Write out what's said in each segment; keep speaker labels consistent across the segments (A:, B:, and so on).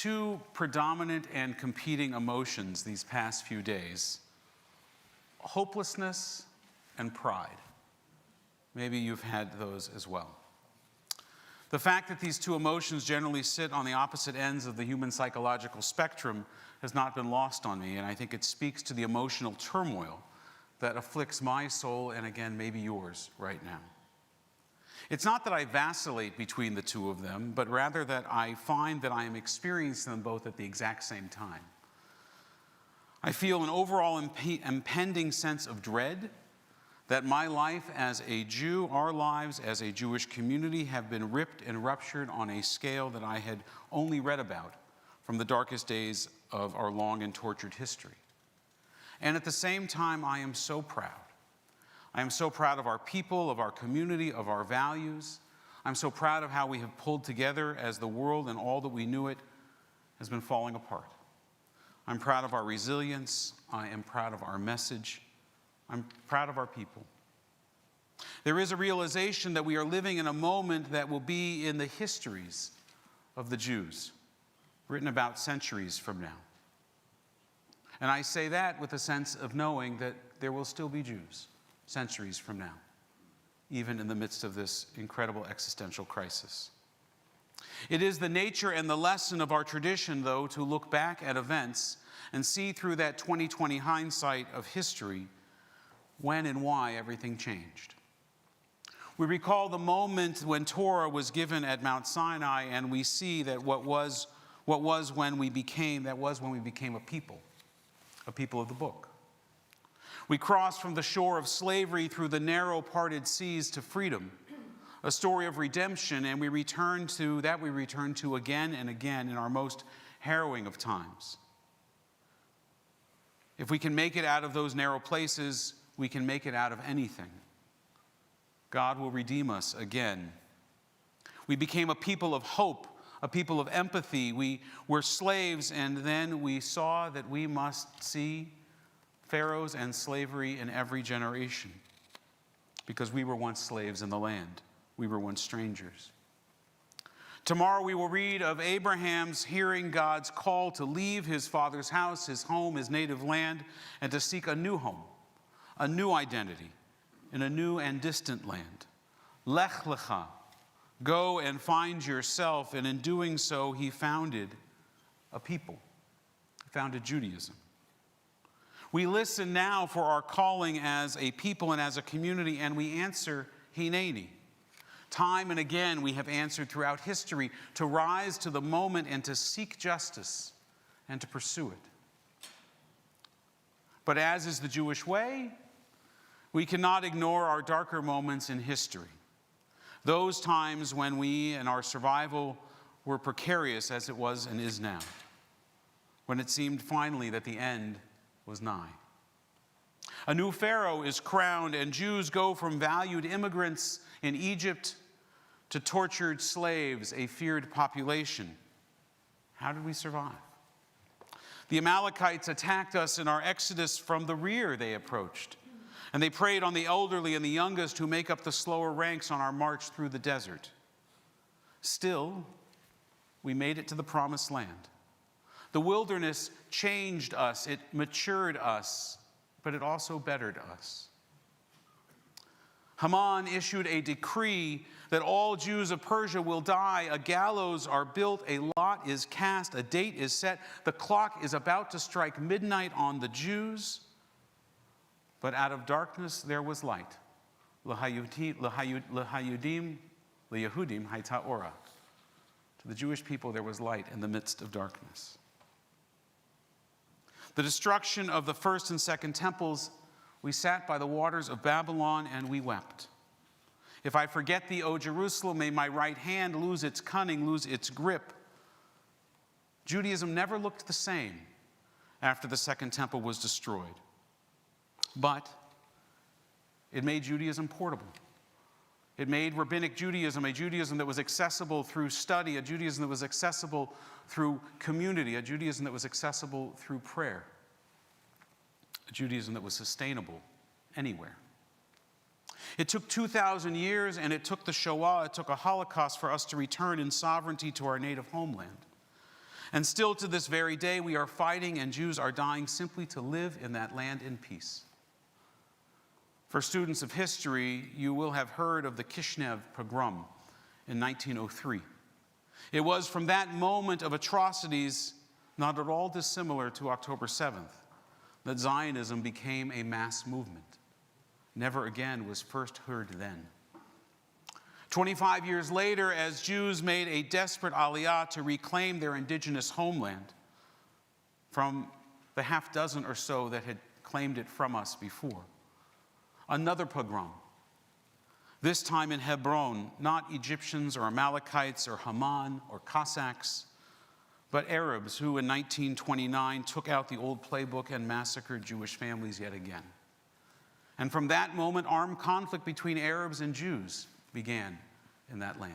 A: two predominant and competing emotions these past few days: hopelessness and pride. Maybe you've had those as well. The fact that these two emotions generally sit on the opposite ends of the human psychological spectrum has not been lost on me, and I think it speaks to the emotional turmoil that afflicts my soul and, again, maybe yours right now. It's not that I vacillate between the two of them, but rather that I find that I am experiencing them both at the exact same time. I feel an overall impending sense of dread that my life as a Jew, our lives as a Jewish community, have been ripped and ruptured on a scale that I had only read about from the darkest days of our long and tortured history. And at the same time, I am so proud. I am so proud of our people, of our community, of our values. I'm so proud of how we have pulled together as the world and all that we knew it has been falling apart. I'm proud of our resilience. I am proud of our message. I'm proud of our people. There is a realization that we are living in a moment that will be in the histories of the Jews, written about centuries from now. And I say that with a sense of knowing that there will still be Jews centuries from now, even in the midst of this incredible existential crisis. It is the nature and the lesson of our tradition, though, to look back at events and see through that 20/20 hindsight of history when and why everything changed. We recall the moment when Torah was given at Mount Sinai, and we see that what was when we became a people of the book. We crossed from the shore of slavery through the narrow parted seas to freedom, a story of redemption, and we return to again and again in our most harrowing of times. If we can make it out of those narrow places, we can make it out of anything. God will redeem us again. We became a people of hope, a people of empathy. We were slaves, and then we saw that we must see pharaohs and slavery in every generation, because we were once slaves in the land. We were once strangers. Tomorrow we will read of Abraham's hearing God's call to leave his father's house, his home, his native land, and to seek a new home, a new identity, in a new and distant land. Lech lecha, go and find yourself, and in doing so, he founded a people. He founded Judaism. We listen now for our calling as a people and as a community, and we answer Hineni. Time and again, we have answered throughout history to rise to the moment and to seek justice and to pursue it. But as is the Jewish way, we cannot ignore our darker moments in history. Those times when we and our survival were precarious as it was and is now. When it seemed finally that the end was nigh. A new Pharaoh is crowned, and Jews go from valued immigrants in Egypt to tortured slaves, a feared population. How did we survive? The Amalekites attacked us in our exodus. From the rear they approached, and they preyed on the elderly and the youngest who make up the slower ranks on our march through the desert. Still, we made it to the promised land. The wilderness changed us, it matured us, but it also bettered us. Haman issued a decree that all Jews of Persia will die. A gallows are built, a lot is cast, a date is set. The clock is about to strike midnight on the Jews. But out of darkness there was light. L'Yehudim hayta ora. To the Jewish people there was light in the midst of darkness. The destruction of the first and second temples, we sat by the waters of Babylon and we wept. If I forget thee, O Jerusalem, may my right hand lose its cunning, lose its grip. Judaism never looked the same after the second temple was destroyed. But it made Judaism portable. It made rabbinic Judaism a Judaism that was accessible through study, a Judaism that was accessible through community, a Judaism that was accessible through prayer, a Judaism that was sustainable anywhere. It took 2,000 years, and it took the Shoah, it took a Holocaust for us to return in sovereignty to our native homeland. And still to this very day, we are fighting and Jews are dying simply to live in that land in peace. For students of history, you will have heard of the Kishinev pogrom in 1903. It was from that moment of atrocities, not at all dissimilar to October 7th, that Zionism became a mass movement. Never again was first heard then. 25 years later, as Jews made a desperate aliyah to reclaim their indigenous homeland from the half dozen or so that had claimed it from us before, another pogrom, this time in Hebron, not Egyptians or Amalekites or Haman or Cossacks, but Arabs who in 1929 took out the old playbook and massacred Jewish families yet again. And from that moment, armed conflict between Arabs and Jews began in that land.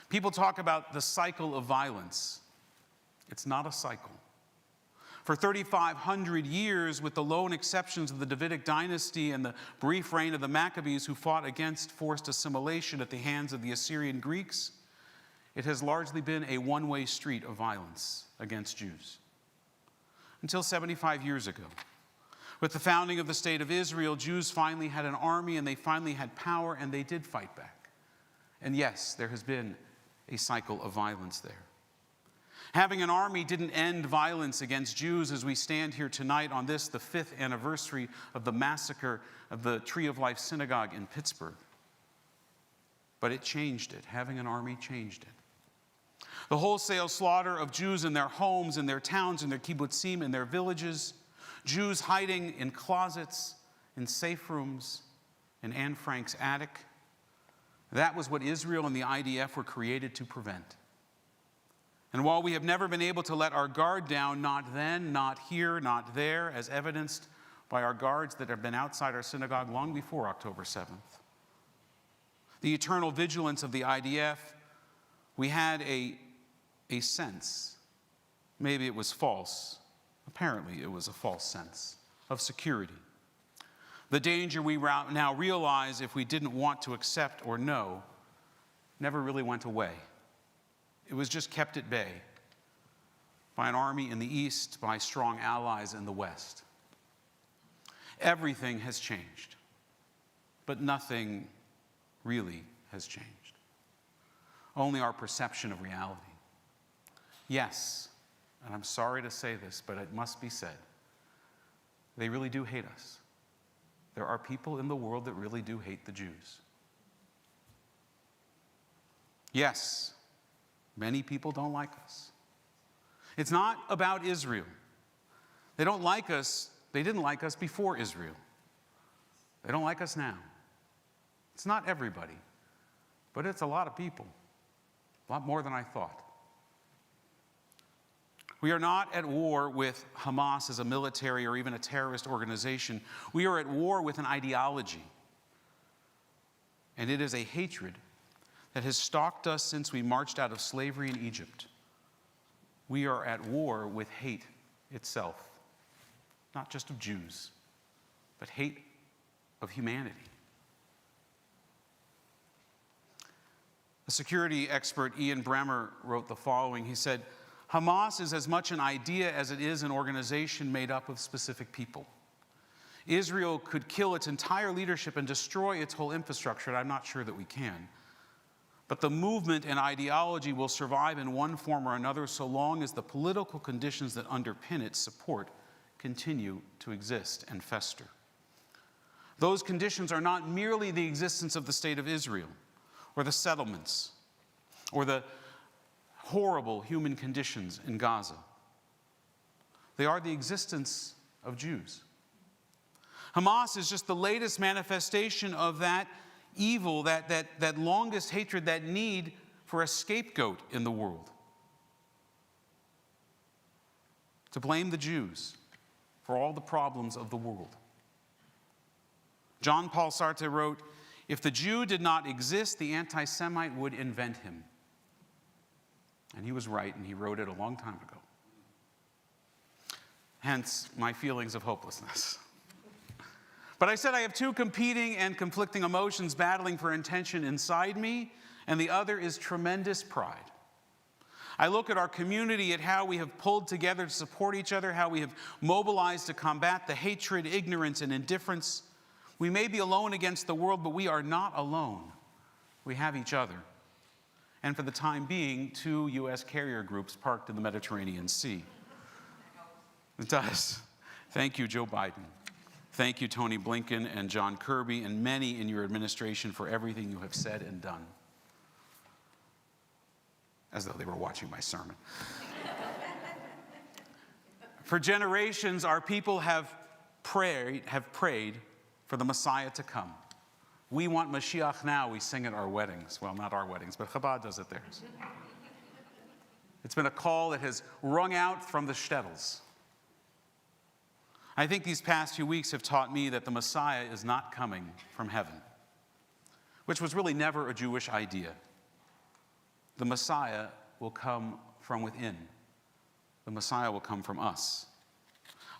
A: People talk about the cycle of violence. It's not a cycle. For 3,500 years, with the lone exceptions of the Davidic dynasty and the brief reign of the Maccabees who fought against forced assimilation at the hands of the Assyrian Greeks, it has largely been a one-way street of violence against Jews. Until 75 years ago. With the founding of the State of Israel, Jews finally had an army and they finally had power and they did fight back. And yes, there has been a cycle of violence there. Having an army didn't end violence against Jews as we stand here tonight on this, the 5th anniversary of the massacre of the Tree of Life Synagogue in Pittsburgh. But it changed it. Having an army changed it. The wholesale slaughter of Jews in their homes, in their towns, in their kibbutzim, in their villages, Jews hiding in closets, in safe rooms, in Anne Frank's attic. That was what Israel and the IDF were created to prevent. And while we have never been able to let our guard down, not then, not here, not there, as evidenced by our guards that have been outside our synagogue long before October 7th, the eternal vigilance of the IDF, we had a sense, maybe it was false, apparently it was a false sense of security. The danger we now realize, if we didn't want to accept or know, never really went away. It was just kept at bay by an army in the east, by strong allies in the west. Everything has changed, but nothing really has changed. Only our perception of reality. Yes, and I'm sorry to say this, but it must be said, they really do hate us. There are people in the world that really do hate the Jews. Yes, many people don't like us. It's not about Israel. They don't like us. They didn't like us before Israel. They don't like us now. It's not everybody, but it's a lot of people. A lot more than I thought. We are not at war with Hamas as a military or even a terrorist organization. We are at war with an ideology. And it is a hatred that has stalked us since we marched out of slavery in Egypt. We are at war with hate itself, not just of Jews, but hate of humanity. The security expert Ian Bremmer wrote the following. He said, Hamas is as much an idea as it is an organization made up of specific people. Israel could kill its entire leadership and destroy its whole infrastructure, and I'm not sure that we can. But the movement and ideology will survive in one form or another so long as the political conditions that underpin its support continue to exist and fester. Those conditions are not merely the existence of the State of Israel, or the settlements, or the horrible human conditions in Gaza. They are the existence of Jews. Hamas is just the latest manifestation of that evil, that longest hatred, that need for a scapegoat in the world. To blame the Jews for all the problems of the world. John Paul Sartre wrote, if the Jew did not exist, the anti-Semite would invent him. And he was right, and he wrote it a long time ago. Hence, my feelings of hopelessness. But I said I have two competing and conflicting emotions battling for intention inside me, and the other is tremendous pride. I look at our community, at how we have pulled together to support each other, how we have mobilized to combat the hatred, ignorance, and indifference. We may be alone against the world, but we are not alone. We have each other. And for the time being, 2 U.S. carrier groups parked in the Mediterranean Sea. It does. Thank you, Joe Biden. Thank you, Tony Blinken and John Kirby, and many in your administration for everything you have said and done. As though they were watching my sermon. For generations, our people have prayed for the Messiah to come. We want Mashiach now, we sing at our weddings. Well, not our weddings, but Chabad does it theirs. It's been a call that has rung out from the shtetls. I think these past few weeks have taught me that the Messiah is not coming from heaven, which was really never a Jewish idea. The Messiah will come from within. The Messiah will come from us.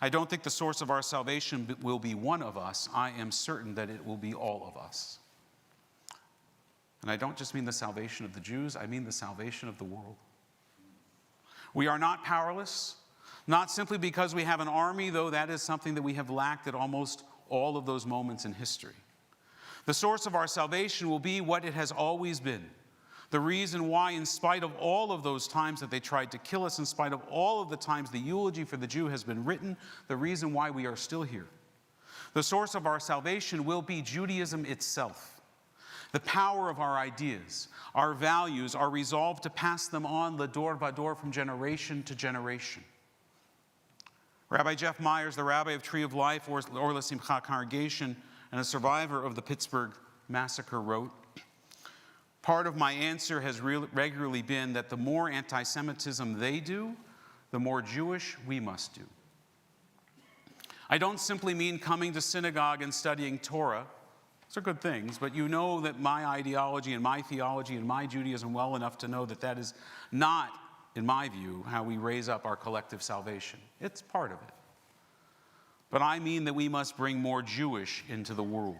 A: I don't think the source of our salvation will be one of us. I am certain that it will be all of us. And I don't just mean the salvation of the Jews, I mean the salvation of the world. We are not powerless, not simply because we have an army, though that is something that we have lacked at almost all of those moments in history. The source of our salvation will be what it has always been. The reason why, in spite of all of those times that they tried to kill us, in spite of all of the times the eulogy for the Jew has been written, the reason why we are still here. The source of our salvation will be Judaism itself. The power of our ideas, our values, our resolve to pass them on l'dor vador from generation to generation. Rabbi Jeff Myers, the rabbi of Tree of Life, or L'Simcha Congregation, and a survivor of the Pittsburgh massacre, wrote, "Part of my answer has regularly been that the more anti-Semitism they do, the more Jewish we must do." I don't simply mean coming to synagogue and studying Torah. Those are good things, but you know that my ideology and my theology and my Judaism well enough to know that that is not, in my view, how we raise up our collective salvation. It's part of it. But I mean that we must bring more Jewish into the world,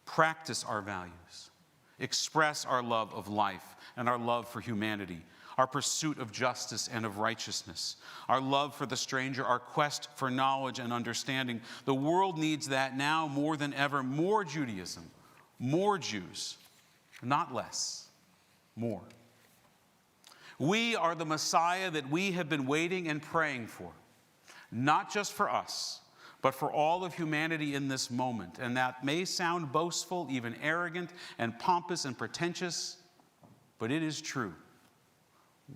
A: practice our values, express our love of life and our love for humanity, our pursuit of justice and of righteousness, our love for the stranger, our quest for knowledge and understanding. The world needs that now more than ever. More Judaism, more Jews, not less, more. We are the Messiah that we have been waiting and praying for, not just for us, but for all of humanity in this moment. And that may sound boastful, even arrogant and pompous and pretentious, but it is true.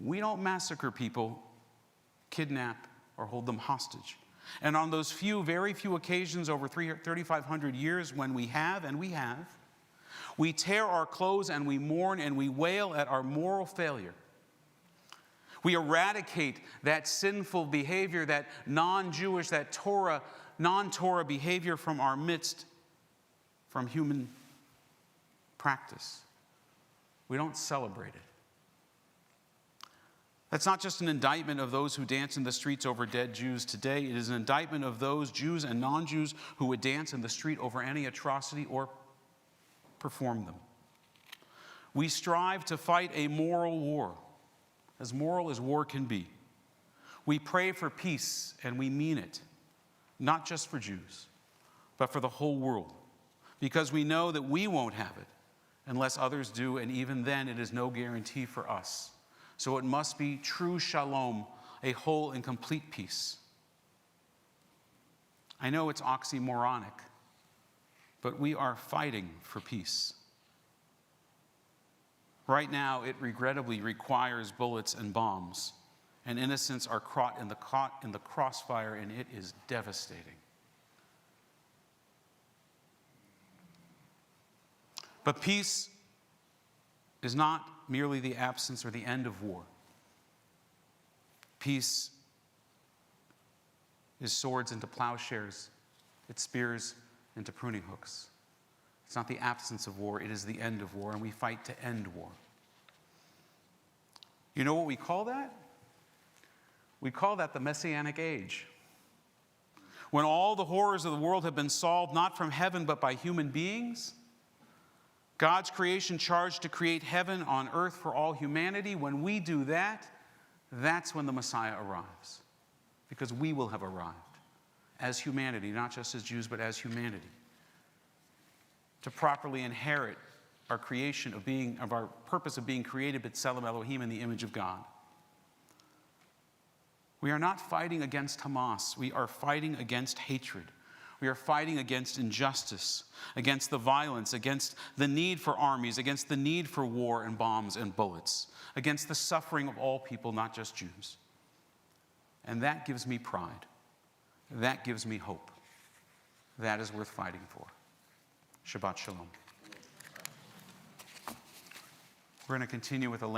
A: We don't massacre people, kidnap, or hold them hostage. And on those very few occasions over 3,500 years when we have, we tear our clothes and we mourn and we wail at our moral failure. We eradicate that sinful behavior, that non-Jewish, that non-Torah behavior from our midst, from human practice. We don't celebrate it. That's not just an indictment of those who dance in the streets over dead Jews today. It is an indictment of those Jews and non-Jews who would dance in the street over any atrocity or perform them. We strive to fight a moral war, as moral as war can be. We pray for peace, and we mean it, not just for Jews, but for the whole world, because we know that we won't have it unless others do, and even then it is no guarantee for us. So it must be true shalom, a whole and complete peace. I know it's oxymoronic, but we are fighting for peace. Right now, it regrettably requires bullets and bombs, and innocents are caught in the crossfire, and it is devastating. But peace is not merely the absence or the end of war. Peace is swords into plowshares, it's spears into pruning hooks. It's not the absence of war, it is the end of war, and we fight to end war. You know what we call that? We call that the Messianic age. When all the horrors of the world have been solved not from heaven but by human beings, God's creation charged to create heaven on earth for all humanity. When we do that, that's when the Messiah arrives. Because we will have arrived as humanity, not just as Jews, but as humanity. To properly inherit our creation of our purpose of being created, B'Tselem Elohim, in the image of God. We are not fighting against Hamas. We are fighting against hatred. We are fighting against injustice, against the violence, against the need for armies, against the need for war and bombs and bullets, against the suffering of all people, not just Jews. And that gives me pride. That gives me hope. That is worth fighting for. Shabbat Shalom. We're going to continue with a